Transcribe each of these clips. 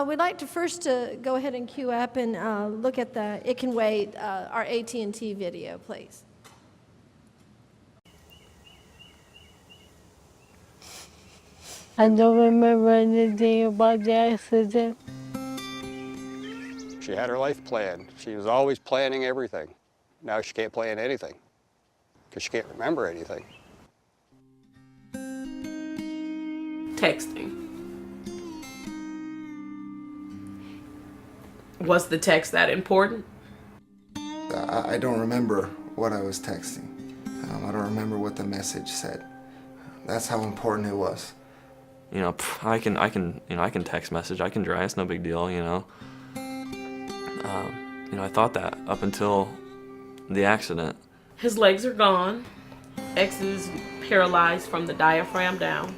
We'd like to first go ahead and queue up and look at the It Can Wait, our AT&T video, please. I don't remember anything about the accident. She had her life planned. She was always planning everything. Now she can't plan anything because she can't remember anything. Texting. Was the text that important? I don't remember what I was texting. I don't remember what the message said. That's how important it was. You know, I can text message. I can drive. It's no big deal. You know, I thought that up until the accident. His legs are gone. X is paralyzed from the diaphragm down.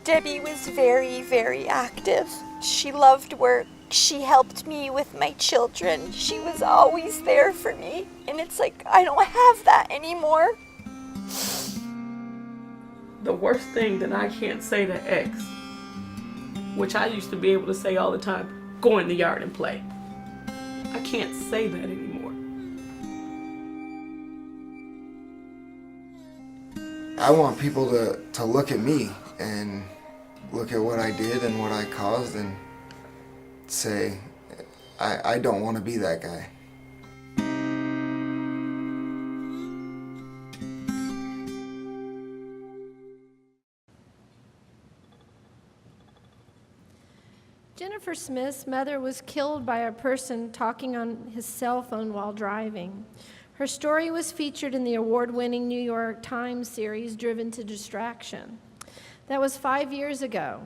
Debbie was very, very active. She loved work. She helped me with my children. She was always there for me. And it's like, I don't have that anymore. The worst thing that I can't say to X, which I used to be able to say all the time, go in the yard and play. I can't say that anymore. I want people to look at me and look at what I did and what I caused and say, I don't want to be that guy. Jennifer Smith's mother was killed by a person talking on his cell phone while driving. Her story was featured in the award-winning New York Times series, Driven to Distraction. That was 5 years ago.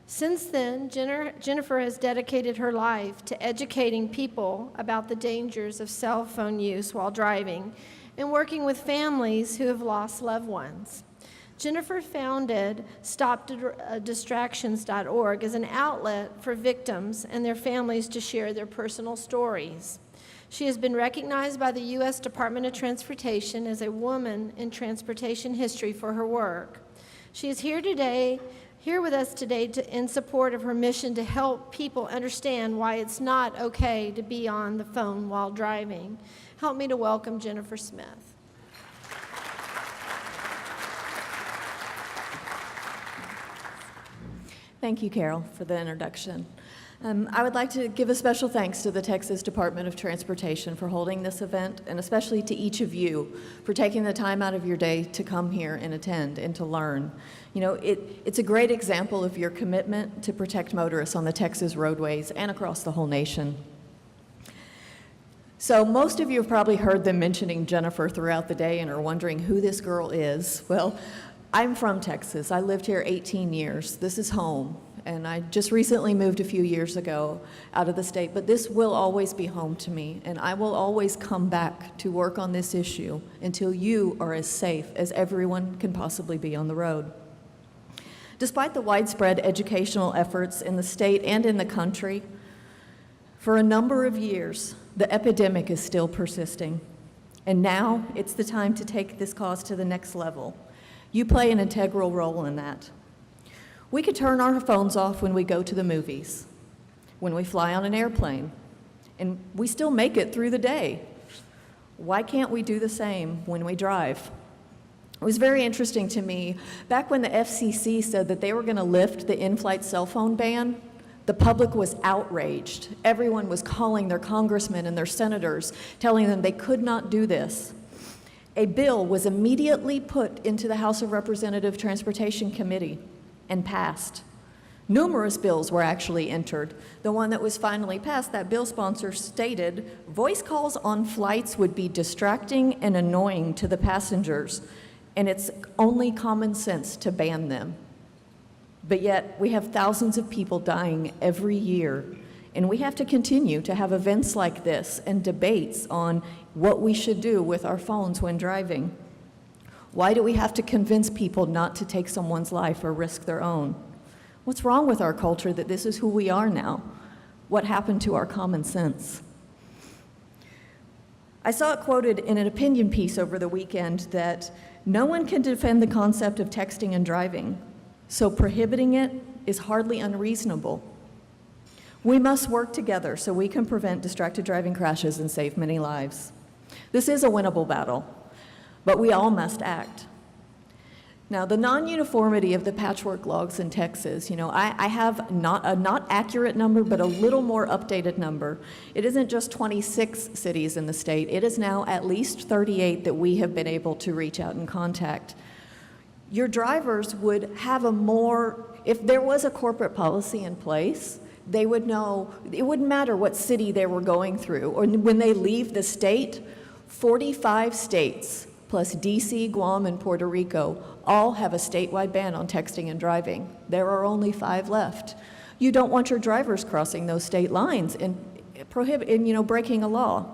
Since then, Jennifer has dedicated her life to educating people about the dangers of cell phone use while driving and working with families who have lost loved ones. Jennifer founded StopDistractions.org as an outlet for victims and their families to share their personal stories. She has been recognized by the U.S. Department of Transportation as a woman in transportation history for her work. She is here with us today in support of her mission to help people understand why it's not okay to be on the phone while driving. Help me to welcome Jennifer Smith. Thank you, Carol, for the introduction. I would like to give a special thanks to the Texas Department of Transportation for holding this event, and especially to each of you for taking the time out of your day to come here and attend and to learn. You know, it's a great example of your commitment to protect motorists on the Texas roadways and across the whole nation. So most of you have probably heard them mentioning Jennifer throughout the day and are wondering who this girl is. Well, I'm from Texas. I lived here 18 years. This is home. And I just recently moved a few years ago out of the state, but this will always be home to me, and I will always come back to work on this issue until you are as safe as everyone can possibly be on the road. Despite the widespread educational efforts in the state and in the country, for a number of years, the epidemic is still persisting. And now it's the time to take this cause to the next level. You play an integral role in that. We could turn our phones off when we go to the movies, when we fly on an airplane, and we still make it through the day. Why can't we do the same when we drive? It was very interesting to me, back when the FCC said that they were going to lift the in-flight cell phone ban, the public was outraged. Everyone was calling their congressmen and their senators, telling them they could not do this. A bill was immediately put into the House of Representatives Transportation Committee and passed. Numerous bills were actually entered. The one that was finally passed, that bill sponsor stated, voice calls on flights would be distracting and annoying to the passengers, and it's only common sense to ban them. But yet, we have thousands of people dying every year, and we have to continue to have events like this and debates on what we should do with our phones when driving. Why do we have to convince people not to take someone's life or risk their own? What's wrong with our culture that this is who we are now? What happened to our common sense? I saw it quoted in an opinion piece over the weekend that no one can defend the concept of texting and driving, so prohibiting it is hardly unreasonable. We must work together so we can prevent distracted driving crashes and save many lives. This is a winnable battle, but we all must act. Now, the non-uniformity of the patchwork logs in Texas, I have not a not accurate number, but a little more updated number. It isn't just 26 cities in the state. It is now at least 38 that we have been able to reach out and contact. Your drivers would have if there was a corporate policy in place, they would know, it wouldn't matter what city they were going through, or when they leave the state, 45 states, plus DC, Guam, and Puerto Rico, all have a statewide ban on texting and driving. There are only 5 left. You don't want your drivers crossing those state lines and breaking a law.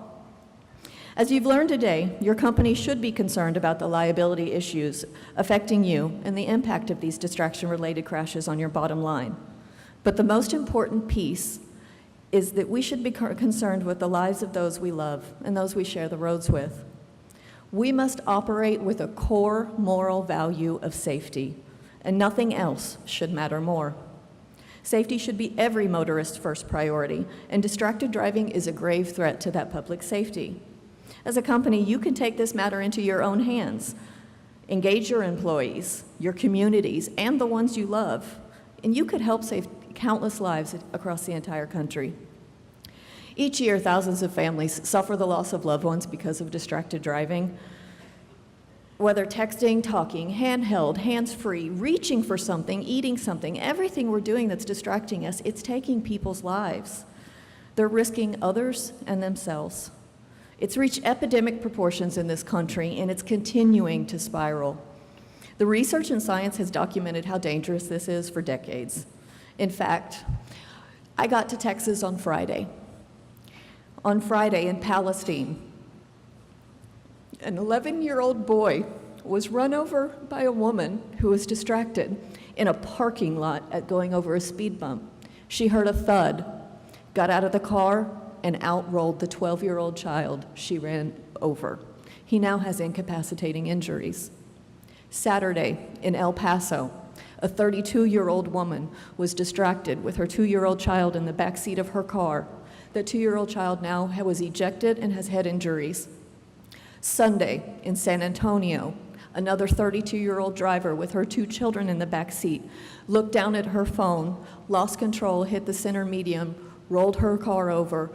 As you've learned today, your company should be concerned about the liability issues affecting you and the impact of these distraction-related crashes on your bottom line. But the most important piece is that we should be concerned with the lives of those we love and those we share the roads with. We must operate with a core moral value of safety, and nothing else should matter more. Safety should be every motorist's first priority, and distracted driving is a grave threat to that public safety. As a company, you can take this matter into your own hands. Engage your employees, your communities, and the ones you love, and you could help save countless lives across the entire country. Each year, thousands of families suffer the loss of loved ones because of distracted driving. Whether texting, talking, handheld, hands-free, reaching for something, eating something, everything we're doing that's distracting us, it's taking people's lives. They're risking others and themselves. It's reached epidemic proportions in this country, and it's continuing to spiral. The research and science has documented how dangerous this is for decades. In fact, I got to Texas on Friday. On Friday in Palestine, an 11-year-old boy was run over by a woman who was distracted in a parking lot going over a speed bump. She heard a thud, got out of the car, and out rolled the 12-year-old child she ran over. He now has incapacitating injuries. Saturday in El Paso, a 32-year-old woman was distracted with her 2-year-old child in the back seat of her car. The 2-year-old child now was ejected and has head injuries. Sunday in San Antonio, another 32-year-old driver with her 2 children in the back seat looked down at her phone, lost control, hit the center median, rolled her car over.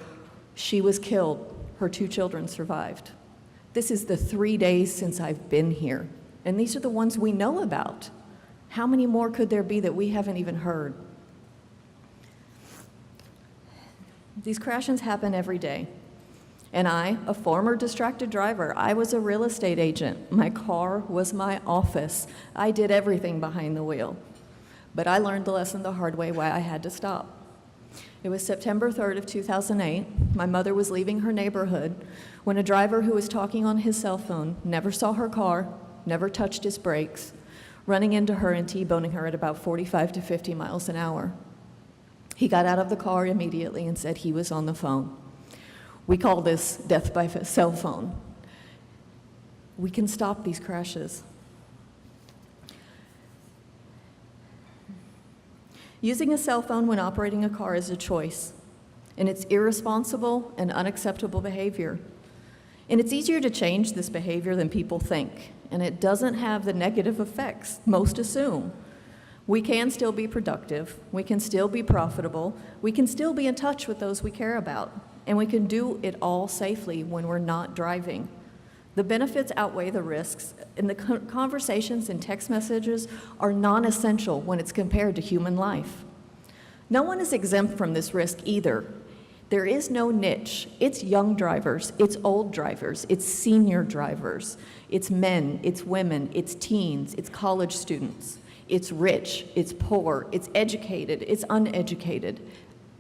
She was killed. Her 2 children survived. This is the 3 days since I've been here, and these are the ones we know about. How many more could there be that we haven't even heard? These crashes happen every day. And I, a former distracted driver, I was a real estate agent. My car was my office. I did everything behind the wheel. But I learned the lesson the hard way why I had to stop. It was September 3rd of 2008. My mother was leaving her neighborhood when a driver who was talking on his cell phone never saw her car, never touched his brakes, running into her and T-boning her at about 45 to 50 miles an hour. He got out of the car immediately and said he was on the phone. We call this death by cell phone. We can stop these crashes. Using a cell phone when operating a car is a choice, and it's irresponsible and unacceptable behavior. And it's easier to change this behavior than people think, and it doesn't have the negative effects most assume. We can still be productive, we can still be profitable, we can still be in touch with those we care about, and we can do it all safely when we're not driving. The benefits outweigh the risks, and the conversations and text messages are non-essential when it's compared to human life. No one is exempt from this risk either. There is no niche. It's young drivers, it's old drivers, it's senior drivers, it's men, it's women, it's teens, it's college students. It's rich, it's poor, it's educated, it's uneducated.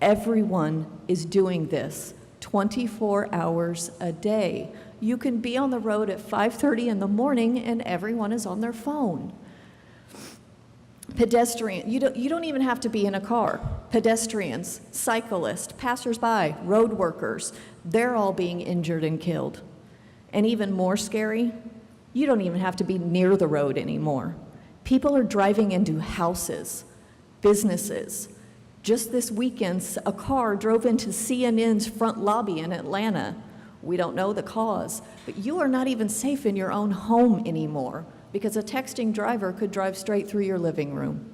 Everyone is doing this 24 hours a day. You can be on the road at 5:30 in the morning and everyone is on their phone. Pedestrian, you don't even have to be in a car. Pedestrians, cyclists, passersby, road workers, they're all being injured and killed. And even more scary, you don't even have to be near the road anymore. People are driving into houses, businesses, Just this weekend, a car drove into CNN's front lobby in Atlanta. We don't know the cause, but you are not even safe in your own home anymore because a texting driver could drive straight through your living room.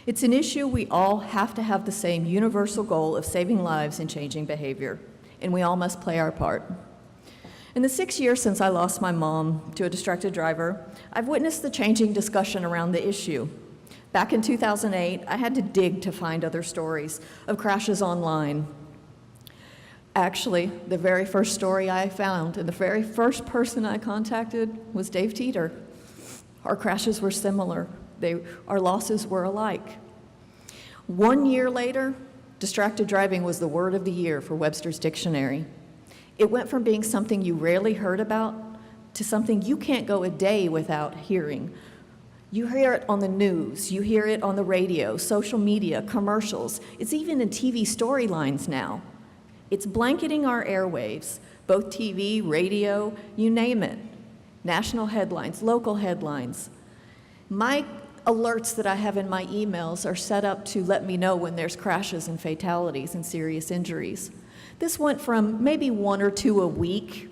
It's an issue we all have to have the same universal goal of saving lives and changing behavior, and we all must play our part. In the 6 years since I lost my mom to a distracted driver, I've witnessed the changing discussion around the issue. Back in 2008, I had to dig to find other stories of crashes online. Actually, the very first story I found and the very first person I contacted was Dave Teeter. Our crashes were similar. Our losses were alike. 1 year later, distracted driving was the word of the year for Webster's Dictionary. It went from being something you rarely heard about to something you can't go a day without hearing. You hear it on the news, you hear it on the radio, social media, commercials. It's even in TV storylines now. It's blanketing our airwaves, both TV, radio, you name it. National headlines, local headlines. My alerts that I have in my emails are set up to let me know when there's crashes and fatalities and serious injuries. This went from maybe 1 or 2 a week,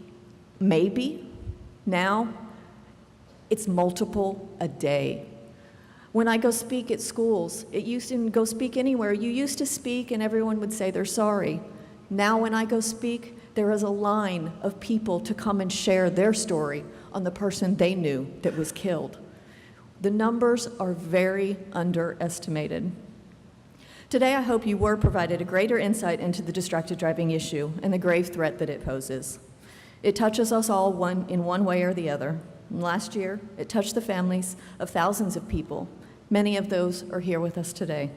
maybe. Now, it's multiple a day. When I go speak at schools, it used to go speak anywhere. You used to speak and everyone would say they're sorry. Now when I go speak, there is a line of people to come and share their story on the person they knew that was killed. The numbers are very underestimated. Today, I hope you were provided a greater insight into the distracted driving issue and the grave threat that it poses. It touches us all in one way or the other. And last year, it touched the families of thousands of people. Many of those are here with us today.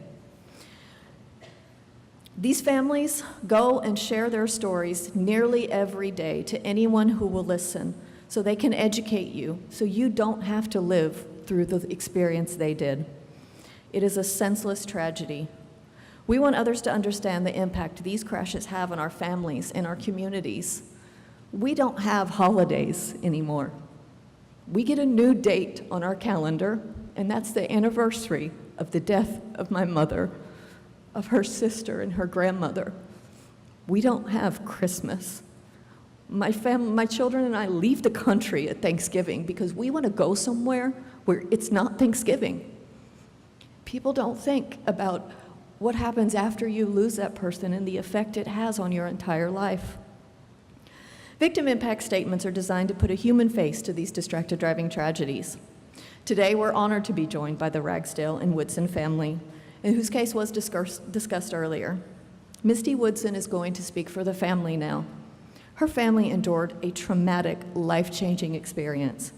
These families go and share their stories nearly every day to anyone who will listen, so they can educate you, so you don't have to live through the experience they did. It is a senseless tragedy. We want others to understand the impact these crashes have on our families and our communities. We don't have holidays anymore. We get a new date on our calendar, and that's the anniversary of the death of my mother, of her sister and her grandmother. We don't have Christmas. My children and I leave the country at Thanksgiving because we want to go somewhere where it's not Thanksgiving. People don't think about what happens after you lose that person and the effect it has on your entire life. Victim impact statements are designed to put a human face to these distracted driving tragedies. Today, we're honored to be joined by the Ragsdale and Woodson family, in whose case was discussed earlier. Misty Woodson is going to speak for the family now. Her family endured a traumatic, life-changing experience,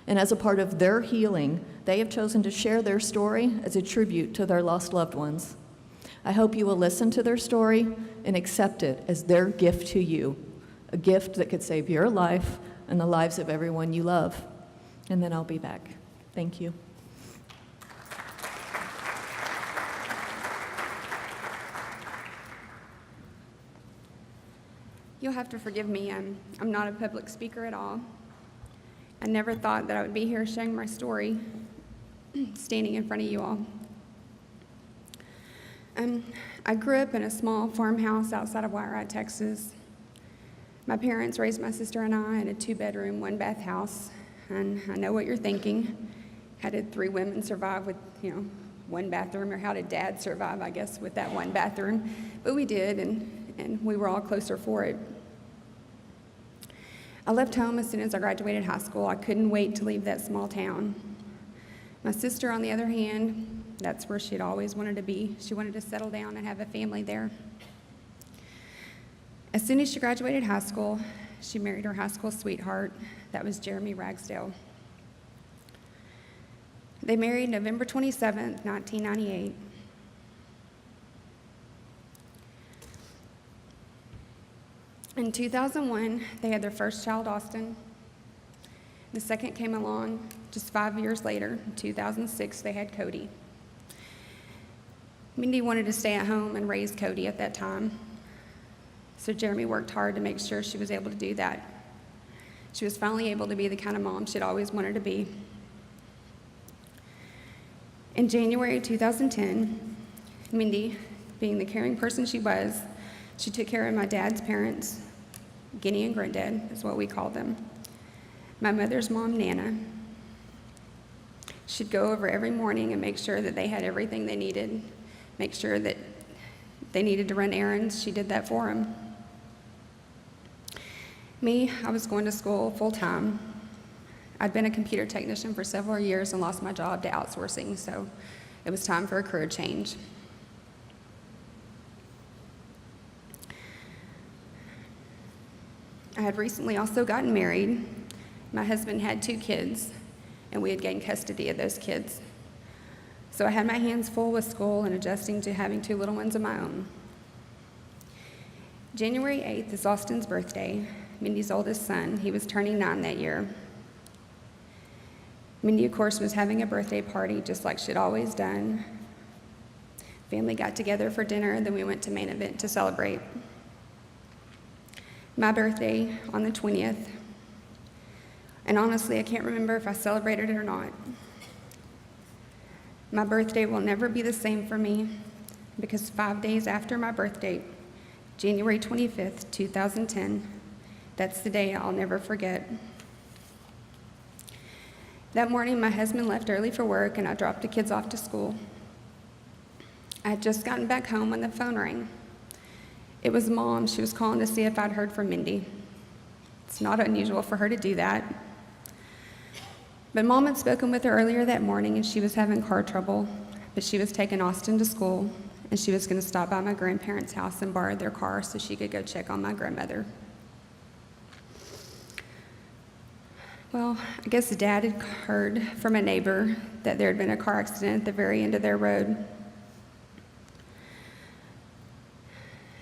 and as a part of their healing, they have chosen to share their story as a tribute to their lost loved ones. I hope you will listen to their story and accept it as their gift to you, a gift that could save your life and the lives of everyone you love. And then I'll be back. Thank you. You'll have to forgive me. I'm not a public speaker at all. I never thought that I would be here sharing my story, standing in front of you all. I grew up in a small farmhouse outside of White Rock, Texas. My parents raised my sister and I in a 2-bedroom, 1-bath house, and I know what you're thinking. How did 3 women survive with, 1 bathroom, or how did Dad survive, I guess, with that 1 bathroom? But we did, and we were all closer for it. I left home as soon as I graduated high school. I couldn't wait to leave that small town. My sister, on the other hand, that's where she'd always wanted to be. She wanted to settle down and have a family there. As soon as she graduated high school, she married her high school sweetheart. That was Jeremy Ragsdale. They married November 27th, 1998. In 2001, they had their first child, Austin. The second came along just 5 years later. In 2006, they had Cody. Mindy wanted to stay at home and raise Cody at that time, so Jeremy worked hard to make sure she was able to do that. She was finally able to be the kind of mom she'd always wanted to be. In January 2010, Mindy, being the caring person she was, she took care of my dad's parents. Guinea and Granddad is what we called them. My mother's mom, Nana. She'd go over every morning and make sure that they had everything they needed, make sure that they needed to run errands. She did that for them. Me, I was going to school full time. I'd been a computer technician for several years and lost my job to outsourcing, so it was time for a career change. I had recently also gotten married. My husband had 2 kids, and we had gained custody of those kids. So I had my hands full with school and adjusting to having 2 little ones of my own. January 8th is Austin's birthday, Mindy's oldest son. He was turning 9 that year. Mindy, of course, was having a birthday party just like she'd always done. Family got together for dinner, then we went to Main Event to celebrate. My birthday on the 20th, and honestly, I can't remember if I celebrated it or not. My birthday will never be the same for me because 5 days after my birthday, January 25th, 2010, that's the day I'll never forget. That morning, my husband left early for work and I dropped the kids off to school. I had just gotten back home when the phone rang. It was Mom. She was calling to see if I'd heard from Mindy. It's not unusual for her to do that. But Mom had spoken with her earlier that morning and she was having car trouble, but she was taking Austin to school and she was going to stop by my grandparents' house and borrow their car so she could go check on my grandmother. Well, I guess Dad had heard from a neighbor that there had been a car accident at the very end of their road.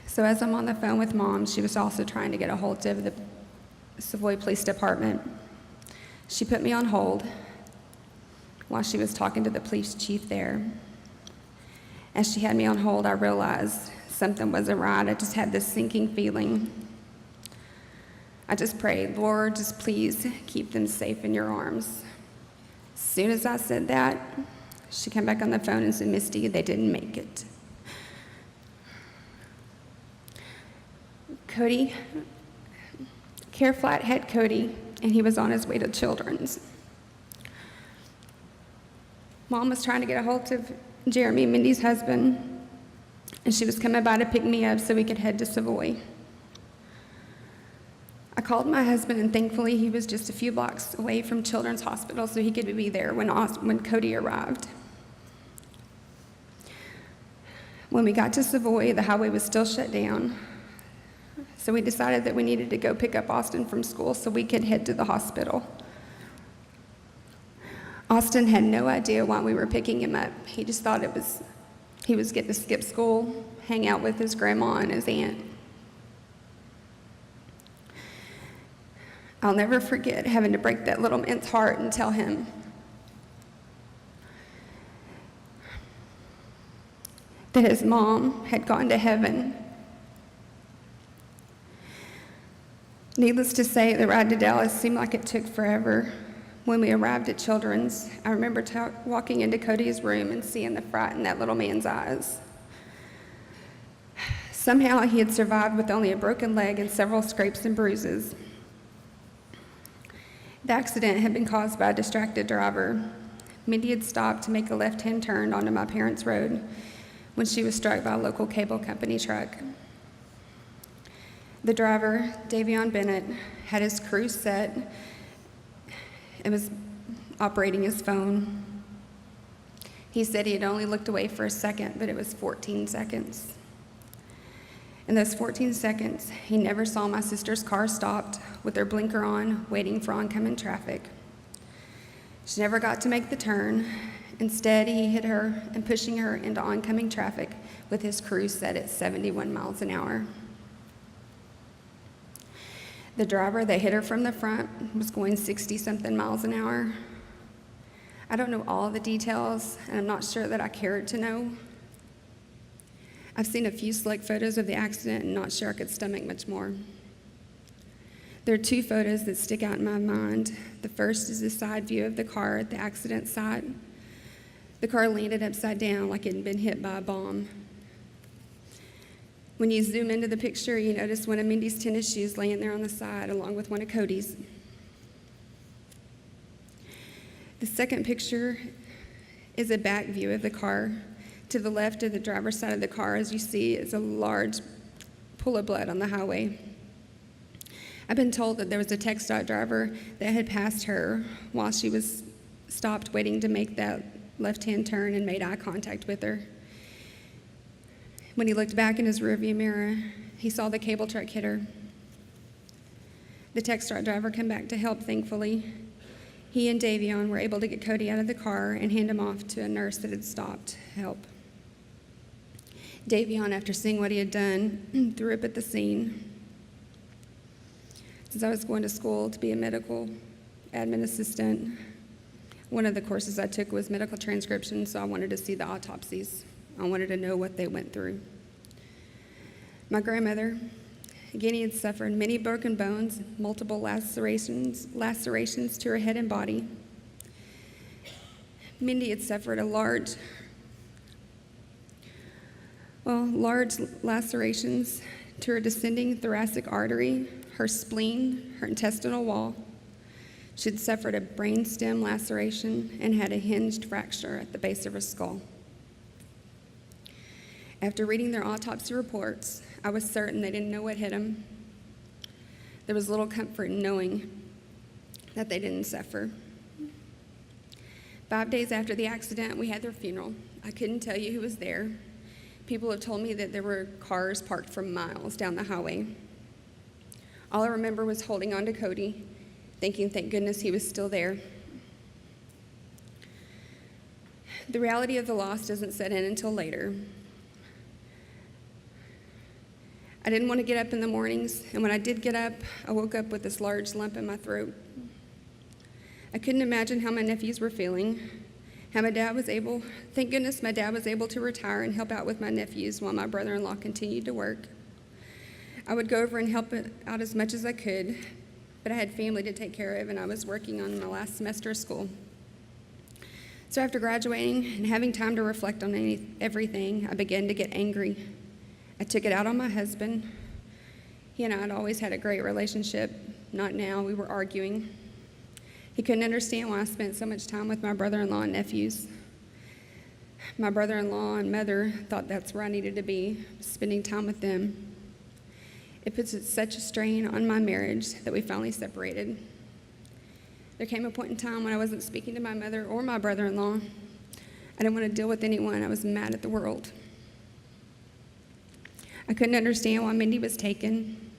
So as I'm on the phone with Mom, she was also trying to get a hold of the Savoy Police Department. She put me on hold while she was talking to the police chief there. As she had me on hold, I realized something wasn't right. I just had this sinking feeling. I just prayed, Lord, just please keep them safe in your arms. As soon as I said that, she came back on the phone and said, Misty, they didn't make it. Cody, Care Flat had Cody, and he was on his way to Children's. Mom was trying to get a hold of Jeremy, Mindy's husband, and she was coming by to pick me up so we could head to Savoy. I called my husband, and thankfully he was just a few blocks away from Children's Hospital so he could be there when Cody arrived. When we got to Savoy, the highway was still shut down. So we decided that we needed to go pick up Austin from school so we could head to the hospital. Austin had no idea why we were picking him up. He just thought he was getting to skip school, hang out with his grandma and his aunt. I'll never forget having to break that little man's heart and tell him that his mom had gone to heaven. Needless to say, the ride to Dallas seemed like it took forever. When we arrived at Children's, I remember walking into Cody's room and seeing the fright in that little man's eyes. Somehow he had survived with only a broken leg and several scrapes and bruises. The accident had been caused by a distracted driver. Mindy had stopped to make a left-hand turn onto my parents' road when she was struck by a local cable company truck. The driver, Davion Bennett, had his cruise set and was operating his phone. He said he had only looked away for a second, but it was 14 seconds. In those 14 seconds, he never saw my sister's car stopped with her blinker on, waiting for oncoming traffic. She never got to make the turn. Instead, he hit her and pushing her into oncoming traffic with his cruise set at 71 miles an hour. The driver that hit her from the front was going 60-something miles an hour. I don't know all the details, and I'm not sure that I cared to know. I've seen a few select photos of the accident and not sure I could stomach much more. There are 2 photos that stick out in my mind. The first is the side view of the car at the accident site. The car landed upside down like it had been hit by a bomb. When you zoom into the picture, you notice one of Mindy's tennis shoes laying there on the side, along with one of Cody's. The second picture is a back view of the car. To the left of the driver's side of the car, as you see, is a large pool of blood on the highway. I've been told that there was a TxDOT driver that had passed her while she was stopped waiting to make that left-hand turn and made eye contact with her. When he looked back in his rearview mirror, he saw the cable truck hit her. The TxDOT driver came back to help, thankfully. He and Davion were able to get Cody out of the car and hand him off to a nurse that had stopped to help. Davion, after seeing what he had done, threw up at the scene. Since I was going to school to be a medical admin assistant, one of the courses I took was medical transcription, so I wanted to see the autopsies. I wanted to know what they went through. My grandmother, Guinea, had suffered many broken bones, multiple lacerations to her head and body. Mindy had suffered large lacerations to her descending thoracic artery, her spleen, her intestinal wall. She had suffered a brainstem laceration and had a hinged fracture at the base of her skull. After reading their autopsy reports, I was certain they didn't know what hit them. There was little comfort in knowing that they didn't suffer. 5 days after the accident, we had their funeral. I couldn't tell you who was there. People have told me that there were cars parked for miles down the highway. All I remember was holding on to Cody, thinking, thank goodness he was still there. The reality of the loss doesn't set in until later. I didn't want to get up in the mornings, and when I did get up, I woke up with this large lump in my throat. I couldn't imagine how my nephews were feeling, how thank goodness my dad was able to retire and help out with my nephews while my brother-in-law continued to work. I would go over and help out as much as I could, but I had family to take care of, and I was working on my last semester of school. So after graduating and having time to reflect on everything, I began to get angry. I took it out on my husband. He and I had always had a great relationship. Not now, we were arguing. He couldn't understand why I spent so much time with my brother-in-law and nephews. My brother-in-law and mother thought that's where I needed to be, spending time with them. It puts such a strain on my marriage that we finally separated. There came a point in time when I wasn't speaking to my mother or my brother-in-law. I didn't want to deal with anyone. I was mad at the world. I couldn't understand why Mindy was taken.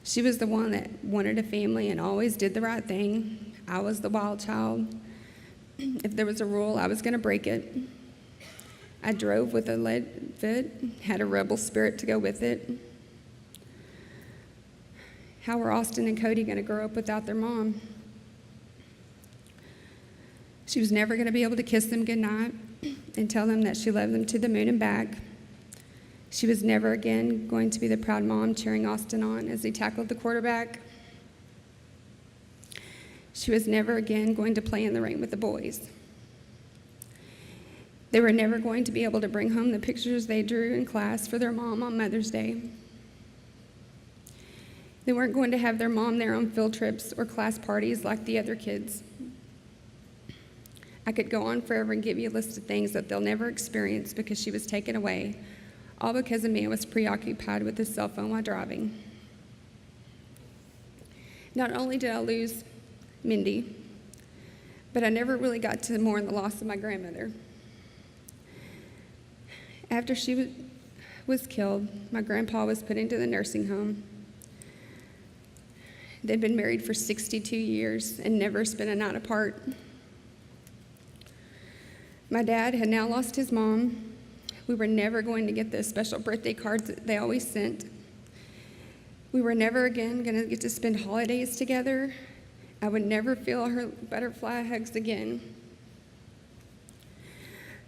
She was the one that wanted a family and always did the right thing. I was the wild child. If there was a rule, I was going to break it. I drove with a lead foot, had a rebel spirit to go with it. How were Austin and Cody going to grow up without their mom? She was never going to be able to kiss them goodnight and tell them that she loved them to the moon and back. She was never again going to be the proud mom cheering Austin on as he tackled the quarterback. She was never again going to play in the rain with the boys. They were never going to be able to bring home the pictures they drew in class for their mom on Mother's Day. They weren't going to have their mom there on field trips or class parties like the other kids. I could go on forever and give you a list of things that they'll never experience because she was taken away, all because a man was preoccupied with his cell phone while driving. Not only did I lose Mindy, but I never really got to mourn the loss of my grandmother. After she was killed, my grandpa was put into the nursing home. They'd been married for 62 years and never spent a night apart. My dad had now lost his mom. We were never going to get the special birthday cards that they always sent. We were never again going to get to spend holidays together. I would never feel her butterfly hugs again.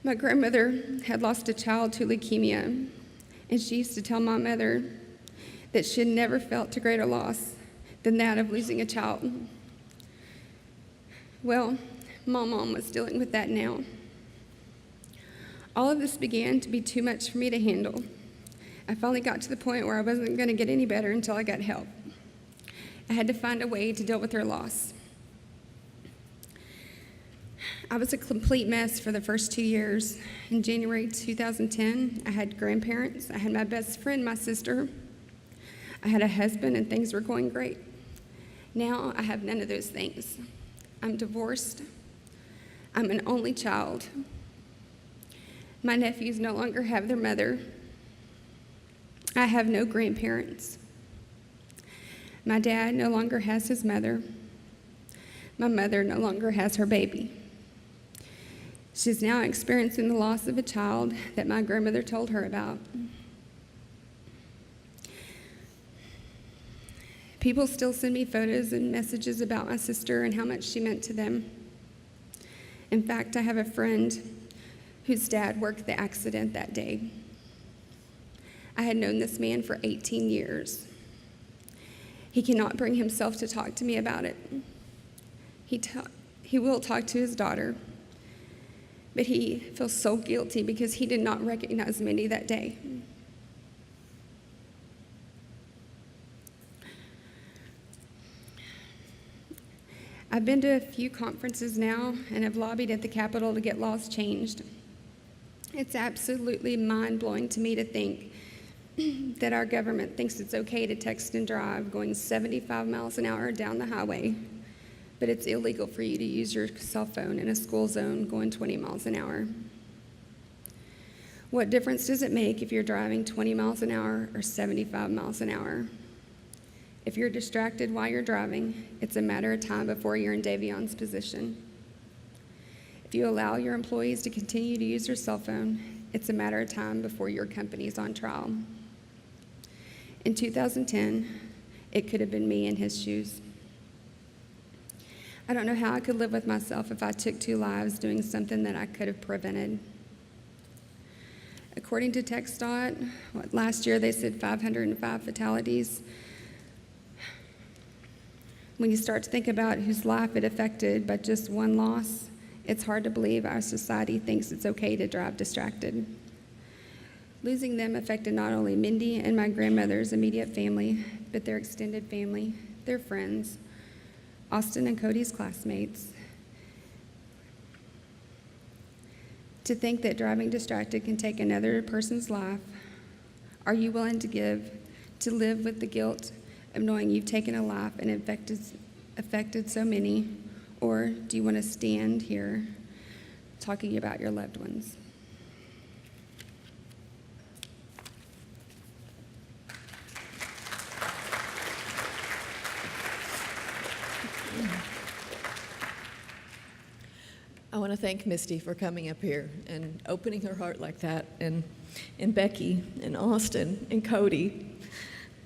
My grandmother had lost a child to leukemia, and she used to tell my mother that she had never felt a greater loss than that of losing a child. Well, my mom was dealing with that now. All of this began to be too much for me to handle. I finally got to the point where I wasn't going to get any better until I got help. I had to find a way to deal with her loss. I was a complete mess for the first 2 years. In January 2010, I had grandparents, I had my best friend, my sister, I had a husband, and things were going great. Now I have none of those things. I'm divorced. I'm an only child. My nephews no longer have their mother. I have no grandparents. My dad no longer has his mother. My mother no longer has her baby. She's now experiencing the loss of a child that my grandmother told her about. People still send me photos and messages about my sister and how much she meant to them. In fact, I have a friend whose dad worked the accident that day. I had known this man for 18 years. He cannot bring himself to talk to me about it. He will talk to his daughter, but he feels so guilty because he did not recognize Mindy that day. I've been to a few conferences now and have lobbied at the Capitol to get laws changed. It's absolutely mind-blowing to me to think that our government thinks it's okay to text and drive going 75 miles an hour down the highway, but it's illegal for you to use your cell phone in a school zone going 20 miles an hour. What difference does it make if you're driving 20 miles an hour or 75 miles an hour? If you're distracted while you're driving, it's a matter of time before you're in Davion's position. If you allow your employees to continue to use their cell phone, it's a matter of time before your company's on trial. In 2010, it could have been me in his shoes. I don't know how I could live with myself if I took 2 lives doing something that I could have prevented. According to TxDOT, last year they said 505 fatalities. When you start to think about whose life it affected by just one loss, it's hard to believe our society thinks it's okay to drive distracted. Losing them affected not only Mindy and my grandmother's immediate family, but their extended family, their friends, Austin and Cody's classmates. To think that driving distracted can take another person's life, are you willing to live with the guilt of knowing you've taken a life and affected so many, or do you want to stand here talking about your loved ones? I want to thank Misty for coming up here and opening her heart like that, and Becky and Austin and Cody.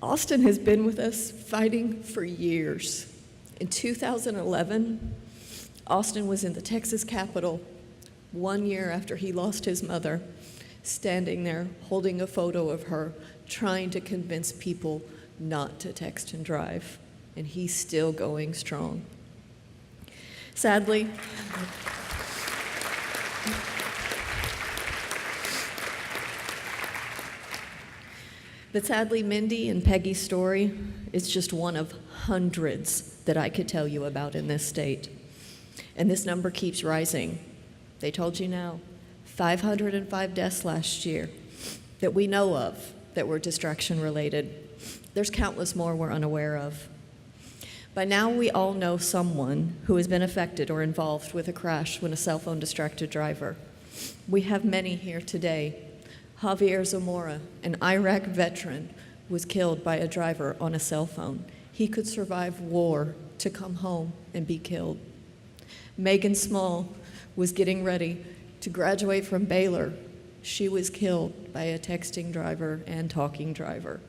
Austin has been with us fighting for years. In 2011, Austin was in the Texas Capitol 1 year after he lost his mother, standing there holding a photo of her, trying to convince people not to text and drive, and he's still going strong. Sadly, Mindy and Peggy's story is just one of hundreds that I could tell you about in this state. And this number keeps rising. They told you now, 505 deaths last year that we know of that were distraction related. There's countless more we're unaware of. By now, we all know someone who has been affected or involved with a crash when a cell phone distracted driver. We have many here today. Javier Zamora, an Iraq veteran, was killed by a driver on a cell phone. He could survive war to come home and be killed. Megan Small was getting ready to graduate from Baylor. She was killed by a texting driver and talking driver.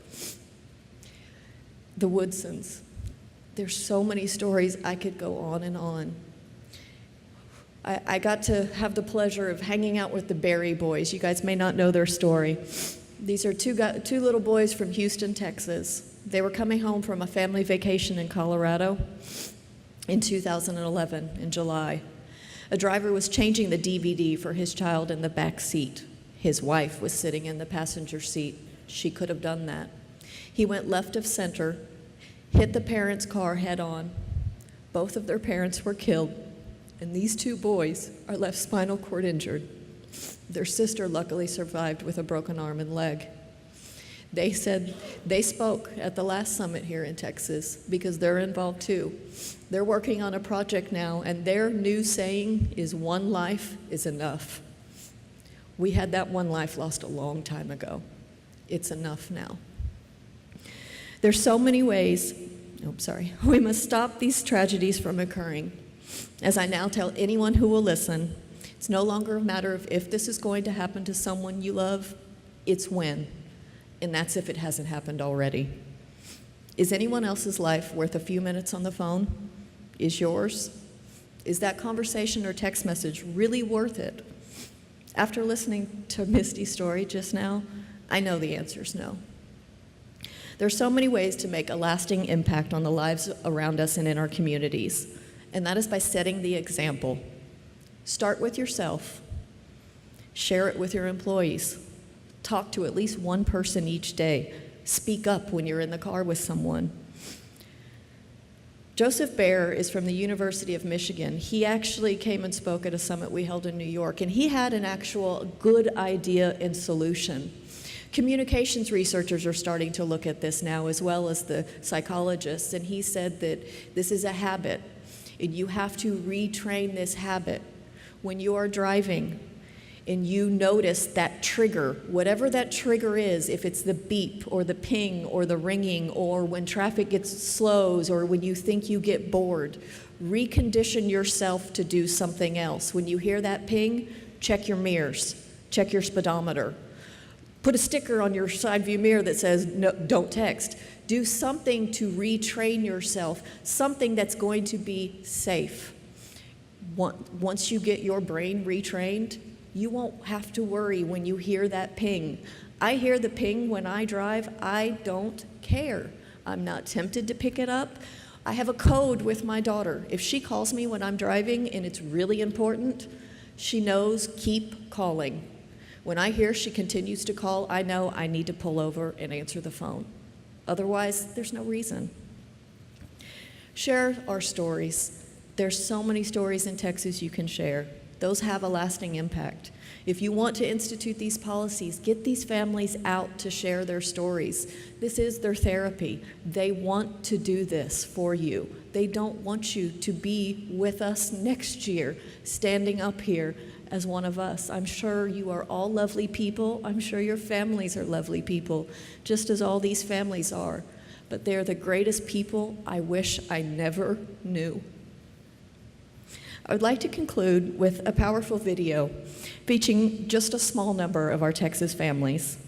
The Woodsons. There's so many stories I could go on and on. I got to have the pleasure of hanging out with the Berry boys. You guys may not know their story. These are two little boys from Houston, Texas. They were coming home from a family vacation in Colorado in 2011, in July. A driver was changing the DVD for his child in the back seat. His wife was sitting in the passenger seat. she could have done that. He went left of center, hit the parents' car head on. Both of their parents were killed, and these two boys are left spinal cord injured. Their sister luckily survived with a broken arm and leg. They said they spoke at the last summit here in Texas because they're involved too. They're working on a project now, and their new saying is, "One life is enough." We had that one life lost a long time ago. It's enough now. There's so many ways, we must stop these tragedies from occurring. As I now tell anyone who will listen, it's no longer a matter of if this is going to happen to someone you love, it's when. And that's if it hasn't happened already. Is anyone else's life worth a few minutes on the phone? Is yours? Is that conversation or text message really worth it? After listening to Misty's story just now, I know the answer is no. There's so many ways to make a lasting impact on the lives around us and in our communities, and that is by setting the example. Start with yourself. Share it with your employees. Talk to at least one person each day. Speak up when you're in the car with someone. Joseph Baer is from the University of Michigan. He actually came and spoke at a summit we held in New York, and he had an actual good idea and solution. Communications researchers are starting to look at this now, as well as the psychologists, and he said that this is a habit, and you have to retrain this habit. When you are driving and you notice that trigger, whatever that trigger is, if it's the beep or the ping or the ringing or when traffic slows or when you think you get bored, recondition yourself to do something else. When you hear that ping, check your mirrors, check your speedometer. Put a sticker on your side view mirror that says, "No, don't text." Do something to retrain yourself, something that's going to be safe. Once you get your brain retrained, you won't have to worry when you hear that ping. I hear the ping when I drive. I don't care. I'm not tempted to pick it up. I have a code with my daughter. If she calls me when I'm driving and it's really important, she knows, keep calling. When I hear she continues to call, I know I need to pull over and answer the phone. Otherwise, there's no reason. Share our stories. There's so many stories in Texas you can share. Those have a lasting impact. If you want to institute these policies, get these families out to share their stories. This is their therapy. They want to do this for you. They don't want you to be with us next year, standing up here as one of us. I'm sure you are all lovely people. I'm sure your families are lovely people, just as all these families are. But they're the greatest people I wish I never knew. I would like to conclude with a powerful video featuring just a small number of our Texas families.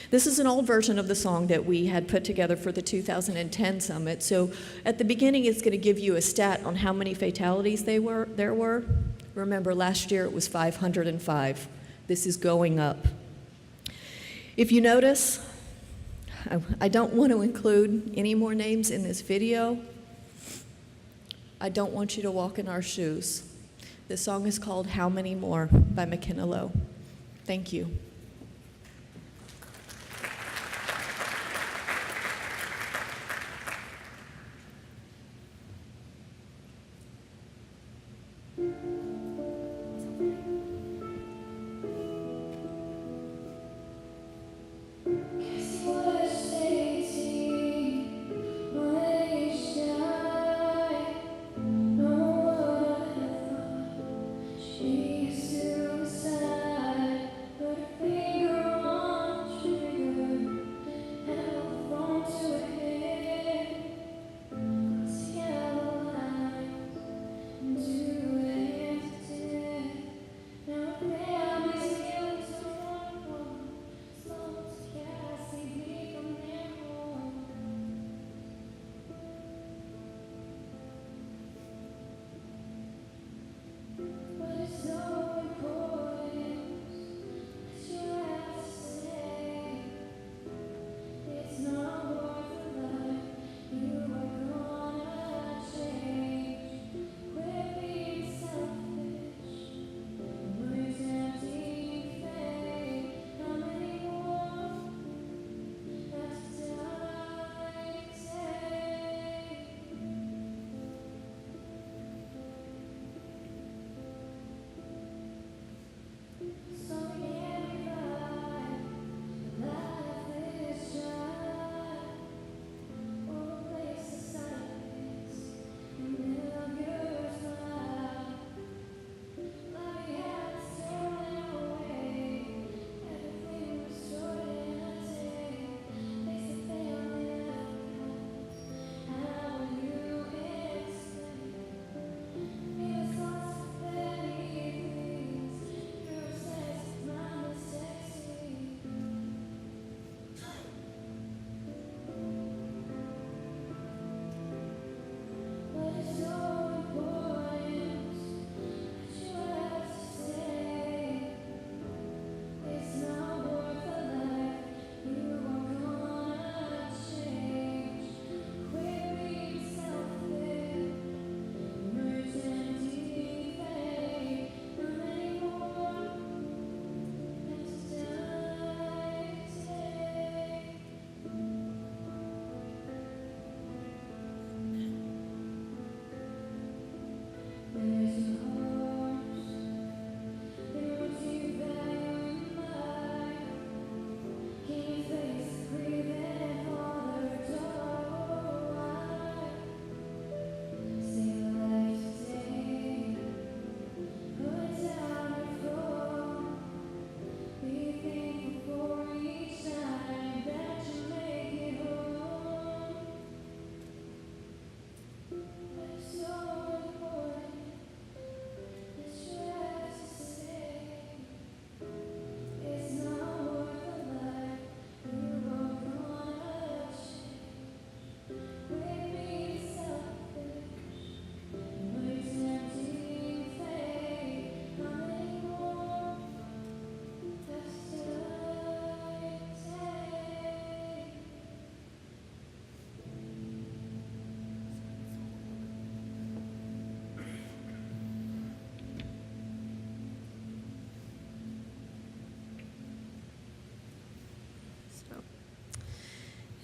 This is an old version of the song that we had put together for the 2010 summit. So at the beginning, it's going to give you a stat on how many fatalities there were. Remember, last year it was 505. This is going up. If you notice, I don't want to include any more names in this video. I don't want you to walk in our shoes. This song is called How Many More by McKenna Lowe. Thank you. Suicide, but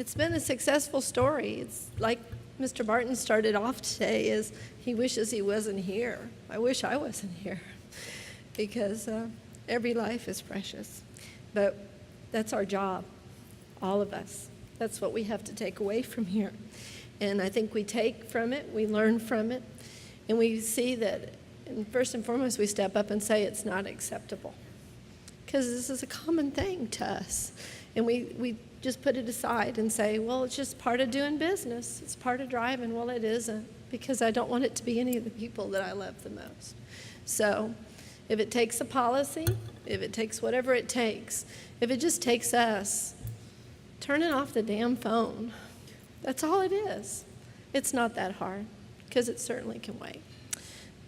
it's been a successful story. It's like Mr. Barton started off today, is he wishes he wasn't here. I wish I wasn't here because every life is precious. But that's our job, all of us. That's what we have to take away from here. And I think we take from it, we learn from it, and we see that, and first and foremost, we step up and say it's not acceptable. Because this is a common thing to us. And we just put it aside and say, well, it's just part of doing business. It's part of driving. Well, it isn't, because I don't want it to be any of the people that I love the most. So if it takes a policy, if it takes whatever it takes, if it just takes us turning off the damn phone, that's all it is. It's not that hard, because it certainly can wait.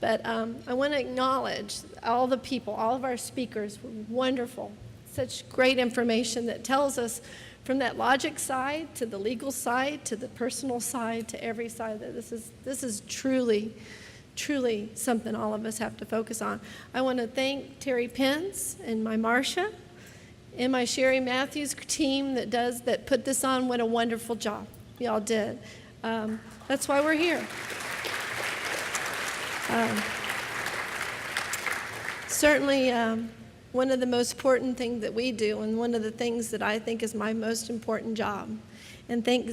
But I want to acknowledge all the people, all of our speakers were wonderful. Such great information that tells us from that logic side to the legal side to the personal side to every side that this is truly, truly something all of us have to focus on. I want to thank Terry Pence and my Marcia and my Sherry Matthews team that put this on. What a wonderful job y'all did. That's why we're here. Certainly, one of the most important things that we do, and one of the things that I think is my most important job, and thank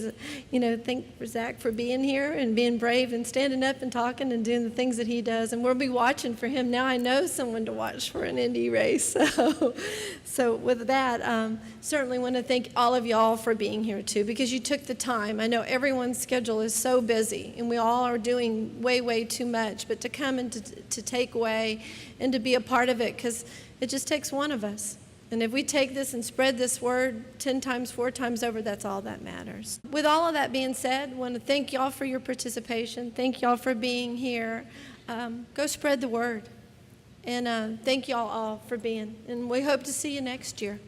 for Zach for being here and being brave and standing up and talking and doing the things that he does. And we'll be watching for him. Now I know someone to watch for an Indy race. So with that, certainly want to thank all of y'all for being here too, because you took the time. I know everyone's schedule is so busy, and we all are doing way, way too much. But to come and to take away and to be a part of it, because it just takes one of us. And if we take this and spread this word 10 times, 4 times over, that's all that matters. With all of that being said, I want to thank y'all for your participation. Thank y'all for being here. Go spread the word. And thank y'all all for being. And we hope to see you next year.